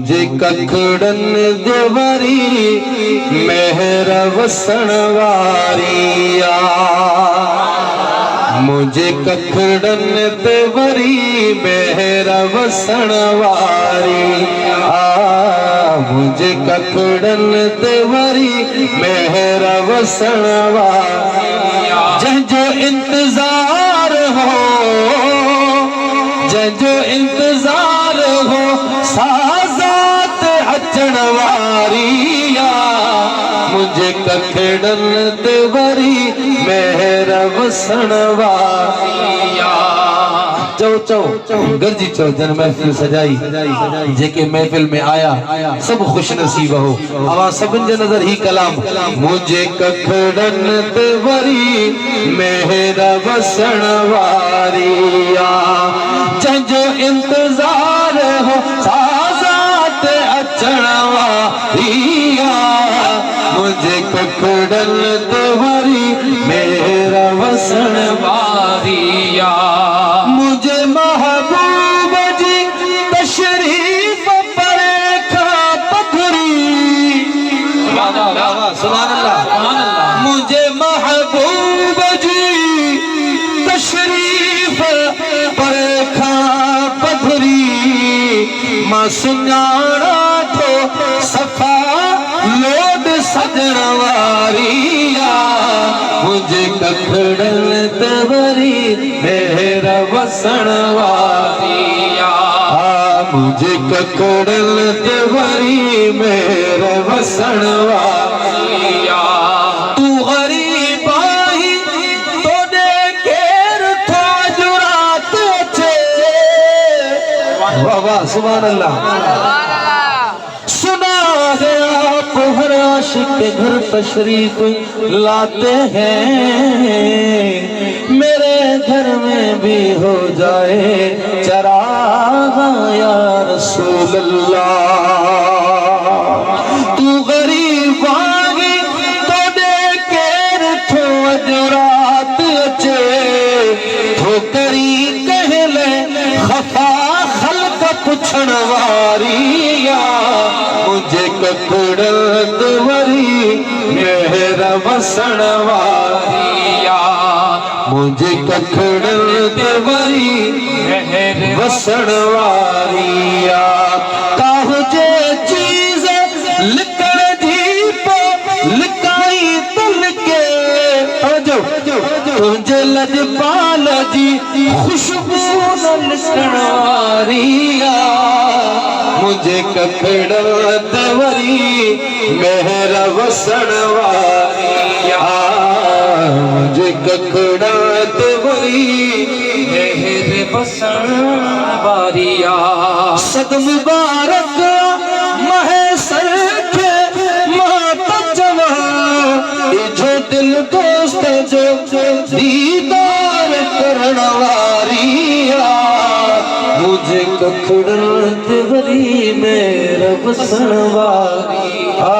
जे कखड़न देवरी मेहर वसण वारिया, मुझे कखड़न देवरी मेहर वसण वारिया, मुझे कखड़न देवरी मेहर वसण वारिया। जंहिंजो इंतजार हो, जंहिंजो इंतजार हो साज़ात अचण वारिया, मुझे कखड़न देवरी मेहर वसण वारिया। चो चो गरजी चो जन महफिल सजाई, जेके महफिल में आया सब खुश नसीब हो। आवाज सभिन जे नजर ही कलाम, मुझे कखड़न देवरी मेहर वसण वारिया, जंहिंजो इंतजार हो साज़ात अचण वारिया, मुझे कखड़न देवरी मेहर वसण वारिया। मुझे महबूब जी तशरीफ परे खा पथरी, सुभान अल्लाह। मुझे महबूब जी तशरीफ परे खा पथरी, मां सुञाणा थो सफ़ा लोड सजण वारिया, मुझे कखड़न देवरी मेहर वसण वारिया, मुझे कखड़न देवरी मेहर वसण वारिया। तू गरीब आई तोड़े केर थो जुरात अचे, वाह वाह सुभान अल्लाह। सुना है आप हर आशिक के घर तशरीफ लाते हैं, मेरे घर में भी हो जाए चराग या रसूल अल्लाह। तू गरीब आगे तो दे केर थो अजरात अचे, ठोकरी कहले खफा खल्क पुछण वारिया, मुझे कखड़न देवरी मेहर वसण वारिया, मुझे कखड़न देवरी मेहर वसण वारिया। काहु जे चीज लिकण जी पो लिकाई तलके, तुझे लजपाल जी खुशबू न लिकण वारिया, मुझे कखड़न देवरी मेहर वसण वारिया, मुझे कखड़न देवरी मेहर वसण वारिया। सद मुबारक महेसर के माता जवा, जो दिल दोस्त जो दीदार करण वारिया, मुझे कखड़न देवरी मेहर वसण वारिया।